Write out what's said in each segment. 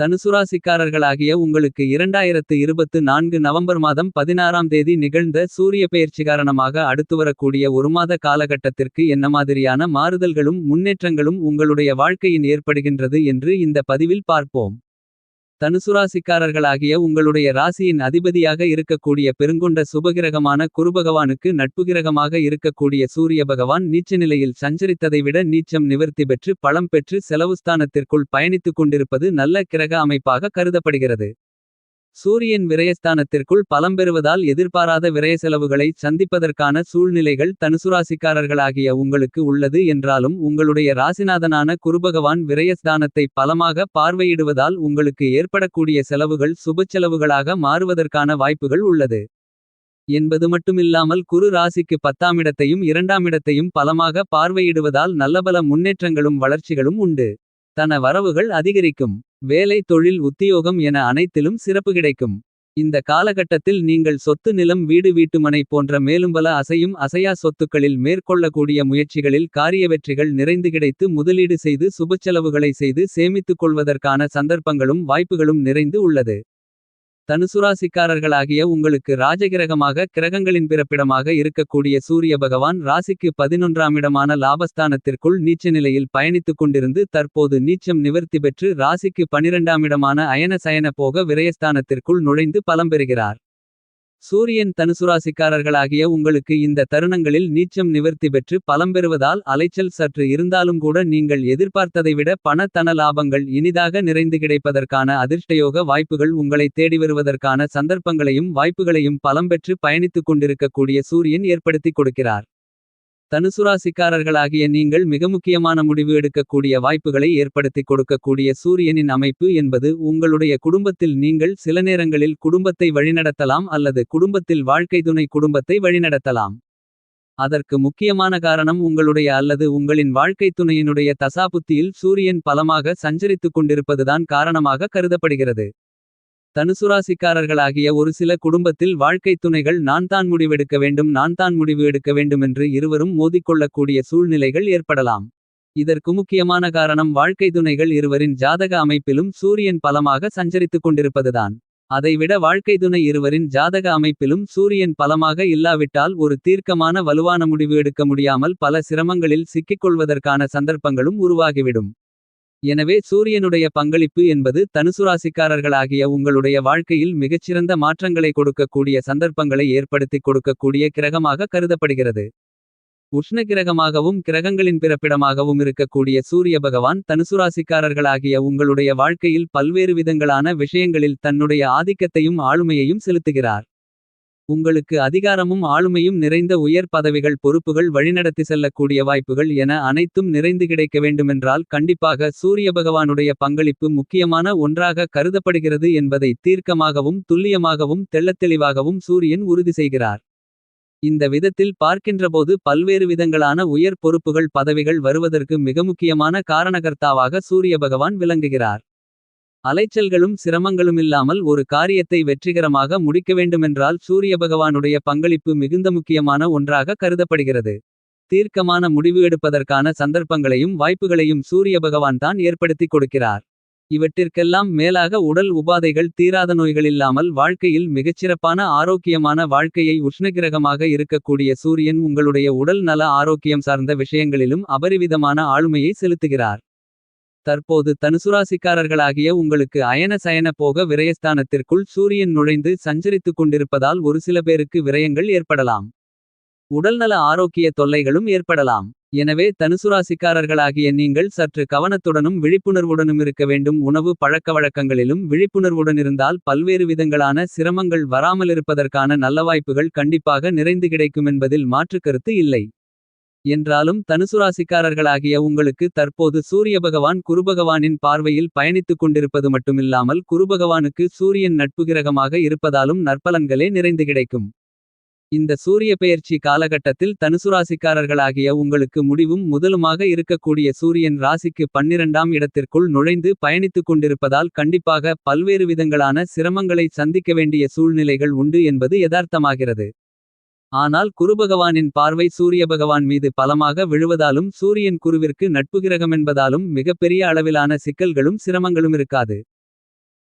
தனுசுராசிக்காரர்களாகிய உங்களுக்கு 2024 நவம்பர் மாதம் 16ஆம் தேதி நிகழ்ந்த சூரிய பெயர்ச்சி காரணமாக அடுத்துவரக்கூடிய ஒரு மாத காலகட்டத்திற்கு என்ன மாதிரியான மாறுதல்களும் முன்னேற்றங்களும் உங்களுடைய வாழ்க்கையின் ஏற்படுகின்றது என்று இந்த பதிவில் பார்ப்போம். தனுசுராசிக்காரர்களாகிய உங்களுடைய ராசியின் அதிபதியாக இருக்கக்கூடிய பெருங்கொண்ட சுபகிரகமான குருபகவானுக்கு நட்புகிரகமாக இருக்கக்கூடிய சூரிய பகவான் நீச்ச நிலையில் சஞ்சரித்ததை விட நீச்சம் நிவர்த்தி பெற்று பலம் பெற்று செலவுஸ்தானத்திற்குள் பயணித்துக் கொண்டிருப்பது நல்ல கிரக அமைப்பாக கருதப்படுகிறது. சூரியன் விரயஸ்தானத்திற்குள் பலம் பெறுவதால் எதிர்பாராத விரய செலவுகளை சந்திப்பதற்கான சூழ்நிலைகள் தனுசுராசிக்காரர்களாகிய உங்களுக்கு உள்ளது என்றாலும் உங்களுடைய ராசிநாதனான குருபகவான் விரயஸ்தானத்தை பலமாக பார்வையிடுவதால் உங்களுக்கு ஏற்படக்கூடிய செலவுகள் சுபச்செலவுகளாக மாறுவதற்கான வாய்ப்புகள் உள்ளது என்பது மட்டுமில்லாமல் குரு ராசிக்கு 10ஆம் இடத்தையும் 2ஆம் இடத்தையும் பலமாக பார்வையிடுவதால் நல்லபல முன்னேற்றங்களும் வளர்ச்சிகளும் உண்டு. தன வரவுகள் அதிகரிக்கும். வேலை தொழில் உத்தியோகம் என அனைத்திலும் சிறப்பு கிடைக்கும். இந்த காலகட்டத்தில் நீங்கள் சொத்து நிலம் வீடு வீட்டுமனை போன்ற மேலும்பல அசையும் அசையா சொத்துக்களில் மேற்கொள்ளக்கூடிய முயற்சிகளில் காரிய வெற்றிகள் நிறைந்து கிடைத்து முதலீடு செய்து சுபச்செலவுகளை செய்து சேமித்துக் கொள்வதற்கான சந்தர்ப்பங்களும் வாய்ப்புகளும் நிறைந்து உள்ளது. தனுசுராசிக்காரர்களாகிய உங்களுக்கு ராஜகிரகமாக கிரகங்களின் பிறப்பிடமாக இருக்கக்கூடிய சூரிய பகவான் ராசிக்கு 11ஆம் இடமான லாபஸ்தானத்திற்குள் நீச்ச நிலையில் பயணித்துக் கொண்டிருந்து தற்போது நீச்சம் நிவர்த்தி பெற்று ராசிக்கு 12ஆம் இடமான அயன சயன போக விரயஸ்தானத்திற்குள் நுழைந்து பலம் பெறுகிறார். சூரியன் தனுசுராசிக்காரர்களாகிய உங்களுக்கு இந்த தருணங்களில் நீச்சம் நிவர்த்தி பெற்று பலம் பெறுவதால் அலைச்சல் சற்று இருந்தாலும் கூட நீங்கள் எதிர்பார்த்ததை விட பண தன லாபங்கள் இனிதாக நிறைந்து கிடைப்பதற்கான அதிர்ஷ்டயோக வாய்ப்புகள் உங்களை தேடி வருவதற்கான சந்தர்ப்பங்களையும் வாய்ப்புகளையும் பலம் பெற்று பயணித்துக் கொண்டிருக்கக்கூடிய சூரியன் ஏற்படுத்திக் கொடுக்கிறார். தனுசுராசிக்காரர்களாகிய நீங்கள் மிக முக்கியமான முடிவு எடுக்கக்கூடிய வாய்ப்புகளை ஏற்படுத்திக் கொடுக்கக்கூடிய சூரியனின் அமைப்பு என்பது உங்களுடைய குடும்பத்தில் நீங்கள் சில நேரங்களில் குடும்பத்தை வழிநடத்தலாம் அல்லது குடும்பத்தில் வாழ்க்கை துணை குடும்பத்தை வழிநடத்தலாம். அதற்கு முக்கியமான காரணம் உங்களுடைய அல்லது உங்களின் வாழ்க்கை துணையினுடைய தசாபுத்தியில் சூரியன் பலமாக சஞ்சரித்துக் கொண்டிருப்பதுதான் காரணமாக கருதப்படுகிறது. தனுசுராசிக்காரர்களாகிய ஒரு சில குடும்பத்தில் வாழ்க்கை துணைகள் நான் தான் முடிவு எடுக்க வேண்டுமென்று இருவரும் மோதிக்கொள்ளக்கூடிய சூழ்நிலைகள் ஏற்படலாம். இதற்கு முக்கியமான காரணம் வாழ்க்கை துணைகள் இருவரின் ஜாதக அமைப்பிலும் சூரியன் பலமாக சஞ்சரித்துக் கொண்டிருப்பதுதான். அதைவிட வாழ்க்கை துணை இருவரின் ஜாதக அமைப்பிலும் சூரியன் பலமாக இல்லாவிட்டால் ஒரு தீர்க்கமான வலுவான முடிவு எடுக்க முடியாமல் பல சிரமங்களில் சிக்கிக்கொள்வதற்கான சந்தர்ப்பங்களும் உருவாகிவிடும். எனவே சூரியனுடைய பங்களிப்பு என்பது தனுசுராசிக்காரர்களாகிய உங்களுடைய வாழ்க்கையில் மிகச்சிறந்த மாற்றங்களை கொடுக்கக்கூடிய சந்தர்ப்பங்களை ஏற்படுத்திக் கொடுக்கக்கூடிய கிரகமாக கருதப்படுகிறது. உஷ்ண கிரகமாகவும் கிரகங்களின் பிறப்பிடமாகவும் இருக்கக்கூடிய சூரிய பகவான் தனுசுராசிக்காரர்களாகிய உங்களுடைய வாழ்க்கையில் பல்வேறு விதங்களான விஷயங்களில் தன்னுடைய ஆதிக்கத்தையும் ஆளுமையையும் செலுத்துகிறார். உங்களுக்கு அதிகாரமும் ஆளுமையும் நிறைந்த உயர் பதவிகள் பொறுப்புகள் வழிநடத்தி செல்லக்கூடிய வாய்ப்புகள் என அனைத்தும் நிறைந்து கிடைக்க வேண்டுமென்றால் கண்டிப்பாக சூரிய பகவானுடைய பங்களிப்பு முக்கியமான ஒன்றாக கருதப்படுகிறது என்பதை தீர்க்கமாகவும் துல்லியமாகவும் தெள்ளத்தெளிவாகவும் சூரியன் உறுதி செய்கிறார். இந்த விதத்தில் பார்க்கின்றபோது பல்வேறு விதங்களான உயர் பொறுப்புகள் பதவிகள் வருவதற்கு மிக முக்கியமான காரணகர்த்தாவாக சூரிய பகவான் விளங்குகிறார். அலைச்சல்களும் சிரமங்களுமில்லாமல் ஒரு காரியத்தை வெற்றிகரமாக முடிக்க வேண்டுமென்றால் சூரிய பகவானுடைய பங்களிப்பு மிகுந்த முக்கியமான ஒன்றாக கருதப்படுகிறது. தீர்க்கமான முடிவு எடுப்பதற்கான சந்தர்ப்பங்களையும் வாய்ப்புகளையும் சூரிய பகவான் தான் ஏற்படுத்திக் கொடுக்கிறார். இவற்றிற்கெல்லாம் மேலாக உடல் உபாதைகள் தீராத நோய்களில்லாமல் வாழ்க்கையில் மிகச்சிறப்பான ஆரோக்கியமான வாழ்க்கையை உஷ்ணகிரகமாக இருக்கக்கூடிய சூரியன் உங்களுடைய உடல் நல ஆரோக்கியம் சார்ந்த விஷயங்களிலும் அபரிவிதமான ஆளுமையை செலுத்துகிறார். தற்போது தனுசுராசிக்காரர்களாகிய உங்களுக்கு அயன சயன போக விரயஸ்தானத்திற்குள் சூரியன் நுழைந்து சஞ்சரித்துக் கொண்டிருப்பதால் ஒரு சில பேருக்கு விரயங்கள் ஏற்படலாம். உடல்நல ஆரோக்கிய தொல்லைகளும் ஏற்படலாம். எனவே தனுசுராசிக்காரர்களாகிய நீங்கள் சற்று கவனத்துடனும் விழிப்புணர்வுடனும் இருக்க வேண்டும். உணவு பழக்கவழக்கங்களிலும் விழிப்புணர்வுடன் இருந்தால் பல்வேறு விதங்களான சிரமங்கள் வராமலிருப்பதற்கான நல்ல வாய்ப்புகள் கண்டிப்பாக நிறைந்து கிடைக்கும் என்பதில் மாற்று கருத்து இல்லை. என்றாலும் தனுசுராசிக்காரர்களாகிய உங்களுக்கு தற்போது சூரிய பகவான் குருபகவானின் பார்வையில் பயணித்துக் கொண்டிருப்பது மட்டுமில்லாமல் குருபகவானுக்கு சூரியன் நட்புகிரகமாக இருப்பதாலும் நற்பலன்களே நிறைந்து கிடைக்கும். இந்த சூரிய பெயர்ச்சி காலகட்டத்தில் தனுசுராசிக்காரர்களாகிய உங்களுக்கு முடிவும் முதலுமாக இருக்கக்கூடிய சூரியன் ராசிக்கு 12ஆம் இடத்திற்குள் நுழைந்து பயணித்துக் கொண்டிருப்பதால் கண்டிப்பாக பல்வேறு விதங்களான சிரமங்களை சந்திக்க வேண்டிய சூழ்நிலைகள் உண்டு என்பது யதார்த்தமாகிறது. ஆனால் குருபகவானின் பார்வை சூரிய பகவான் மீது பலமாக விழுவதாலும் சூரியன் குருவிற்கு நட்புகிரகமென்பதாலும் மிகப்பெரிய அளவிலான சிக்கல்களும் சிரமங்களும் இருக்காது.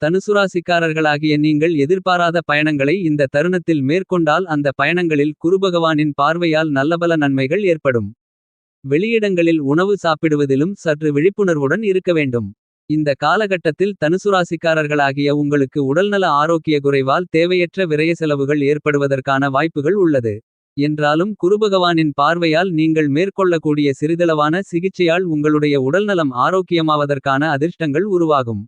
தனுசுராசிக்காரர்களாகிய நீங்கள் எதிர்பாராத பயணங்களை இந்த தருணத்தில் மேற்கொண்டால் அந்த பயணங்களில் குருபகவானின் பார்வையால் நல்லபல நன்மைகள் ஏற்படும். வெளியிடங்களில் உணவு சாப்பிடுவதிலும் சற்று விழிப்புணர்வுடன் இருக்க வேண்டும். இந்த காலகட்டத்தில் தனுசுராசிக்காரர்களாகிய உங்களுக்கு உடல்நல ஆரோக்கிய குறைவால் தேவையற்ற விரய செலவுகள் ஏற்படுவதற்கான வாய்ப்புகள் உள்ளது. என்றாலும் குருபகவானின் பார்வையால் நீங்கள் மேற்கொள்ளக்கூடிய சிறிதளவான சிகிச்சையால் உங்களுடைய உடல்நலம் ஆரோக்கியமாவதற்கான அதிர்ஷ்டங்கள் உருவாகும்.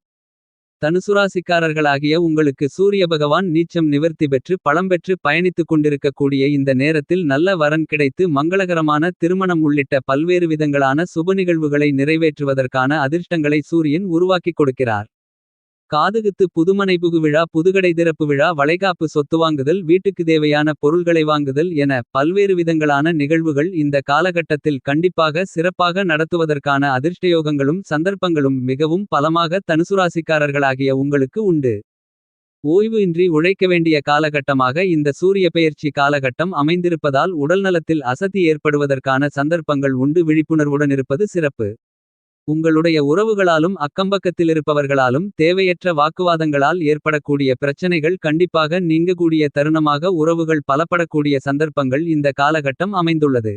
தனுசுராசிக்காரர்களாகிய உங்களுக்கு சூரிய பகவான் நீச்சம் நிவர்த்தி பெற்று பலம்பெற்று பயணித்துக் கொண்டிருக்கக்கூடிய இந்த நேரத்தில் நல்ல வரன் கிடைத்து மங்களகரமான திருமணம் உள்ளிட்ட பல்வேறு விதங்களான சுப நிகழ்வுகளை நிறைவேற்றுவதற்கான அதிர்ஷ்டங்களை சூரியன் உருவாக்கிக் கொடுக்கிறார். காதுகுத்து புதுமனை புகு விழா புதுகடை திறப்பு விழா வளைகாப்பு சொத்து வாங்குதல் வீட்டுக்கு தேவையான பொருள்களை வாங்குதல் என பல்வேறு விதங்களான நிகழ்வுகள் இந்த காலகட்டத்தில் கண்டிப்பாக சிறப்பாக நடத்துவதற்கான அதிர்ஷ்டயோகங்களும் சந்தர்ப்பங்களும் மிகவும் பலமாக தனுசுராசிக்காரர்களாகிய உங்களுக்கு உண்டு. ஓய்வு இன்றி உழைக்க வேண்டிய காலகட்டமாக இந்த சூரிய பெயர்ச்சி காலகட்டம் அமைந்திருப்பதால் உடல்நலத்தில் அசதி ஏற்படுவதற்கான சந்தர்ப்பங்கள் உண்டு. விழிப்புணர்வுடன் இருப்பது சிறப்பு. உங்களுடைய உறவுகளாலும் அக்கம்பக்கத்திலிருப்பவர்களாலும் தேவையற்ற வாக்குவாதங்களால் ஏற்படக்கூடிய பிரச்சனைகள் கண்டிப்பாக நீங்கக்கூடிய தருணமாக உறவுகள் பலப்படக்கூடிய சந்தர்ப்பங்கள் இந்த காலகட்டம் அமைந்துள்ளது.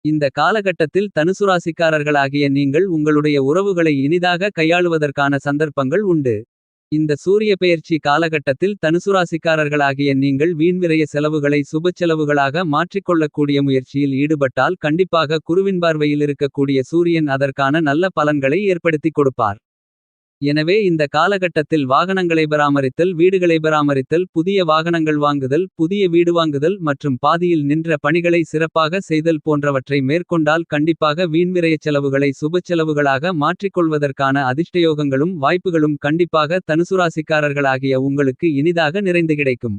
இந்த காலகட்டத்தில் தனுசுராசிக்காரர்களாகிய நீங்கள் உங்களுடைய உறவுகளை இனிதாக கையாளுவதற்கான சந்தர்ப்பங்கள் உண்டு. இந்த சூரிய பெயர்ச்சி காலகட்டத்தில் தனுசுராசிக்காரர்களாகிய நீங்கள் வீண்விரய செலவுகளை சுபச்செலவுகளாக மாற்றிக்கொள்ளக்கூடிய முயற்சியில் ஈடுபட்டால் கண்டிப்பாக குருவின் பார்வையில் இருக்கக்கூடிய சூரியன் அதற்கான நல்ல பலன்களை ஏற்படுத்திக் கொடுப்பார். எனவே இந்த காலகட்டத்தில் வாகனங்களை பராமரித்தல் வீடுகளை பராமரித்தல் புதிய வாகனங்கள் வாங்குதல் புதிய வீடு வாங்குதல் மற்றும் பாதியில் நின்ற பணிகளை சிறப்பாக செய்தல் போன்றவற்றை மேற்கொண்டால் கண்டிப்பாக வீண்விரய செலவுகளை சுபச்செலவுகளாக மாற்றிக்கொள்வதற்கான அதிர்ஷ்டயோகங்களும் வாய்ப்புகளும் கண்டிப்பாக தனுசுராசிக்காரர்களாகிய உங்களுக்கு இனிதாக நிறைந்து கிடைக்கும்.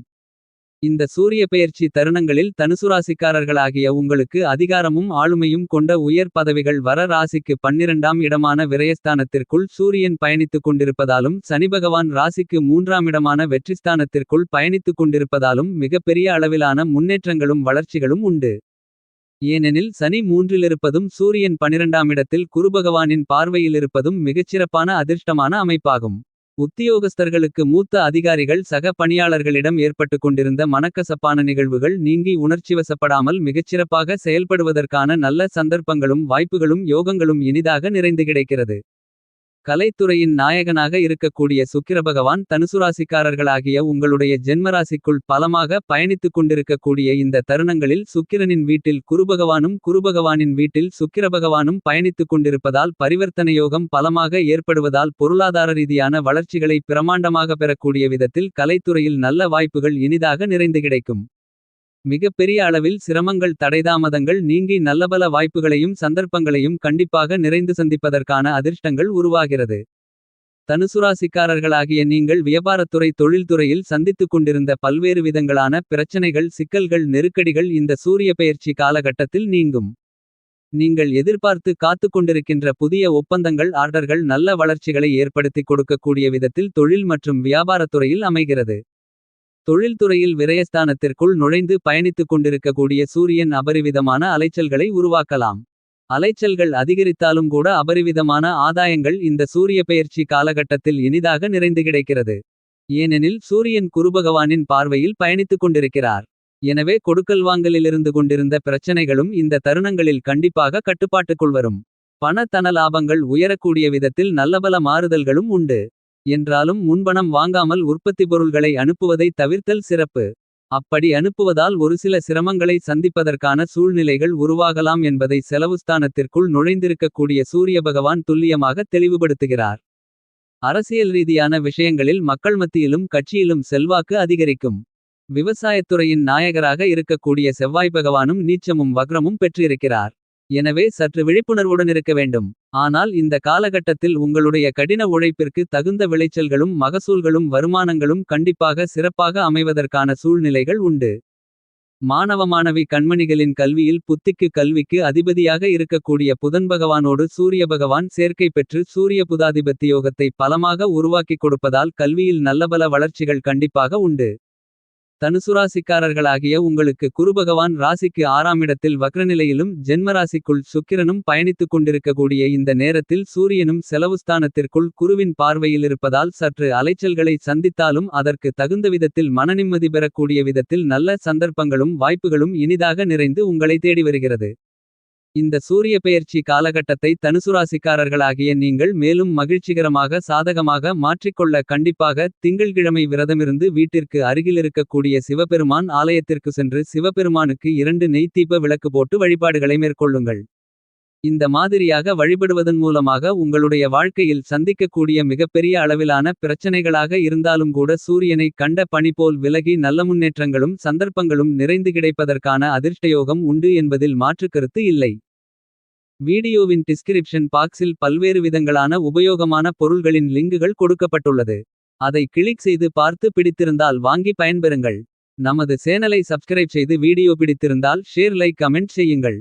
இந்த சூரிய பெயர்ச்சி தருணங்களில் தனுசுராசிக்காரர்களாகிய உங்களுக்கு அதிகாரமும் ஆளுமையும் கொண்ட உயர் பதவிகள் வர ராசிக்கு 12ஆம் இடமான விரயஸ்தானத்திற்குள் சூரியன் பயணித்துக் கொண்டிருப்பதாலும் சனிபகவான் ராசிக்கு 3ஆம் இடமான வெற்றிஸ்தானத்திற்குள் பயணித்துக் கொண்டிருப்பதாலும் மிகப்பெரிய அளவிலான முன்னேற்றங்களும் வளர்ச்சிகளும் உண்டு. ஏனெனில் சனி 3இலிருப்பதும் சூரியன் 12ஆம் இடத்தில் குருபகவானின் பார்வையிலிருப்பதும் மிகச்சிறப்பான அதிர்ஷ்டமான அமைப்பாகும். உத்தியோகஸ்தர்களுக்கு மூத்த அதிகாரிகள் சக பணியாளர்களிடம் ஏற்பட்டுக் கொண்டிருந்த மனக்கசப்பான நிகழ்வுகள் நீங்கி உணர்ச்சிவசப்படாமல் மிகச்சிறப்பாக செயல்படுவதற்கான நல்ல சந்தர்ப்பங்களும் வாய்ப்புகளும் யோகங்களும் இனிதாக நிறைந்து கிடைக்கிறது. கலைத்துறையின் நாயகனாக இருக்கக்கூடிய சுக்கிரபகவான் தனுசுராசிக்காரர்களாகிய உங்களுடைய ஜென்மராசிக்குள் பலமாக பயணித்துக் கொண்டிருக்கக்கூடிய இந்த தருணங்களில் சுக்கிரனின் வீட்டில் குருபகவானும் குருபகவானின் வீட்டில் சுக்கிரபகவானும் பயணித்துக் கொண்டிருப்பதால் பரிவர்த்தனை யோகம் பலமாக ஏற்படுவதால் பொருளாதார ரீதியான வளர்ச்சிகளை பிரமாண்டமாக பெறக்கூடிய விதத்தில் கலைத்துறையில் நல்ல வாய்ப்புகள் இனிதாக நிறைந்து கிடைக்கும். மிகப்பெரிய அளவில் சிரமங்கள் தடைதாமதங்கள் நீங்கி நல்லபல வாய்ப்புகளையும் சந்தர்ப்பங்களையும் கண்டிப்பாக நிறைந்து சந்திப்பதற்கான அதிர்ஷ்டங்கள் உருவாகிறது. தனுசுராசிக்காரர்களாகிய நீங்கள் வியாபாரத்துறை தொழில்துறையில் சந்தித்துக் கொண்டிருந்த பல்வேறு விதங்களான பிரச்சனைகள் சிக்கல்கள் நெருக்கடிகள் இந்த சூரிய பெயர்ச்சி காலகட்டத்தில் நீங்கும். நீங்கள் எதிர்பார்த்து காத்துக் கொண்டிருக்கின்ற புதிய ஒப்பந்தங்கள் ஆர்டர்கள் நல்ல வளர்ச்சிகளை ஏற்படுத்திக் கொடுக்கக்கூடிய விதத்தில் தொழில் மற்றும் வியாபாரத்துறையில் அமைகிறது. தொழில்துறையில் விரயஸ்தானத்திற்குள் நுழைந்து பயணித்துக் கொண்டிருக்கக்கூடிய சூரியன் அபரிவிதமான அலைச்சல்களை உருவாக்கலாம். அலைச்சல்கள் அதிகரித்தாலும் கூட அபரிவிதமான ஆதாயங்கள் இந்த சூரிய பெயர்ச்சி காலகட்டத்தில் இனிதாக நிறைந்து கிடைக்கிறது. ஏனெனில் சூரியன் குருபகவானின் பார்வையில் பயணித்துக் கொண்டிருக்கிறார். எனவே கொடுக்கல் வாங்கலிலிருந்து கொண்டிருந்த பிரச்சனைகளும் இந்த தருணங்களில் கண்டிப்பாக கட்டுப்பாட்டுக்குள் வரும். பண தன லாபங்கள் உயரக்கூடிய விதத்தில் நல்லபல மாறுதல்களும் உண்டு. என்றாலும் முன்பணம் வாங்காமல் உற்பத்தி பொருள்களை அனுப்புவதை தவிர்த்தல் சிறப்பு. அப்படி அனுப்புவதால் ஒரு சில சிரமங்களை சந்திப்பதற்கான சூழ்நிலைகள் உருவாகலாம் என்பதை செலவுஸ்தானத்திற்குள் நுழைந்திருக்கக்கூடிய சூரிய பகவான் துல்லியமாக தெளிவுபடுத்துகிறார். அரசியல் ரீதியான விஷயங்களில் மக்கள் மத்தியிலும் கட்சியிலும் செல்வாக்கு அதிகரிக்கும். விவசாயத்துறையின் நாயகராக இருக்கக்கூடிய செவ்வாய் பகவானும் நீச்சமும் வக்ரமும் பெற்றிருக்கிறார். எனவே சற்று விழிப்புணர்வுடன் இருக்க வேண்டும். ஆனால் இந்த காலகட்டத்தில் உங்களுடைய கடின உழைப்பிற்கு தகுந்த விளைச்சல்களும் மகசூல்களும் வருமானங்களும் கண்டிப்பாக சிறப்பாக அமைவதற்கான சூழ்நிலைகள் உண்டு. மாணவ மாணவி கண்மணிகளின் கல்வியில் புத்திக்கு கல்விக்கு அதிபதியாக இருக்கக்கூடிய புதன் பகவானோடு சூரிய பகவான் சேர்க்கை பெற்று சூரிய புதாதிபத்தி யோகத்தை பலமாக உருவாக்கிக் கொடுப்பதால் கல்வியில் நல்லபல வளர்ச்சிகள் கண்டிப்பாக உண்டு. தனுசுராசிக்காரர்களாகிய உங்களுக்கு குருபகவான் ராசிக்கு 6ஆம் இடத்தில் வக்ரநிலையிலும் ஜென்மராசிக்குள் சுக்கிரனும் பயணித்துக் கொண்டிருக்கக்கூடிய இந்த நேரத்தில் சூரியனும் செலவுஸ்தானத்திற்குள் குருவின் பார்வையில் இருப்பதால் சற்று அலைச்சல்களை சந்தித்தாலும் அதற்கு தகுந்த விதத்தில் மனநிம்மதி பெறக்கூடிய விதத்தில் நல்ல சந்தர்ப்பங்களும் வாய்ப்புகளும் இனிதாக நிறைந்து உங்களை தேடி வருகிறது. இந்த சூரிய பெயர்ச்சி காலகட்டத்தை தனுசுராசிக்காரர்களாகிய நீங்கள் மேலும் மகிழ்ச்சிகரமாக சாதகமாக மாற்றிக்கொள்ள கண்டிப்பாக திங்கள்கிழமை விரதமிருந்து வீட்டிற்கு அருகிலிருக்கக்கூடிய சிவபெருமான் ஆலயத்திற்கு சென்று சிவபெருமானுக்கு 2 நெய் தீப விளக்கு போட்டு வழிபாடுகளை மேற்கொள்ளுங்கள். இந்த மாதிரியாக வழிபடுவதன் மூலமாக உங்களுடைய வாழ்க்கையில் சந்திக்கக்கூடிய மிகப்பெரிய அளவிலான பிரச்சனைகளாக இருந்தாலும் கூட சூரியனை கண்ட பனி போல் விலகி நல்ல முன்னேற்றங்களும் சந்தர்ப்பங்களும் நிறைந்து கிடைப்பதற்கான அதிர்ஷ்டயோகம் உண்டு என்பதில் மாற்றுக்கருத்து இல்லை. வீடியோவின் டிஸ்கிரிப்ஷன் பாக்ஸில் பல்வேறு விதங்களான உபயோகமான பொருள்களின் லிங்குகள் கொடுக்கப்பட்டுள்ளது. அதை கிளிக் செய்து பார்த்து பிடித்திருந்தால் வாங்கி பயன்பெறுங்கள். நமது சேனலை சப்ஸ்கிரைப் செய்து வீடியோ பிடித்திருந்தால் ஷேர் லைக் கமெண்ட் செய்யுங்கள்.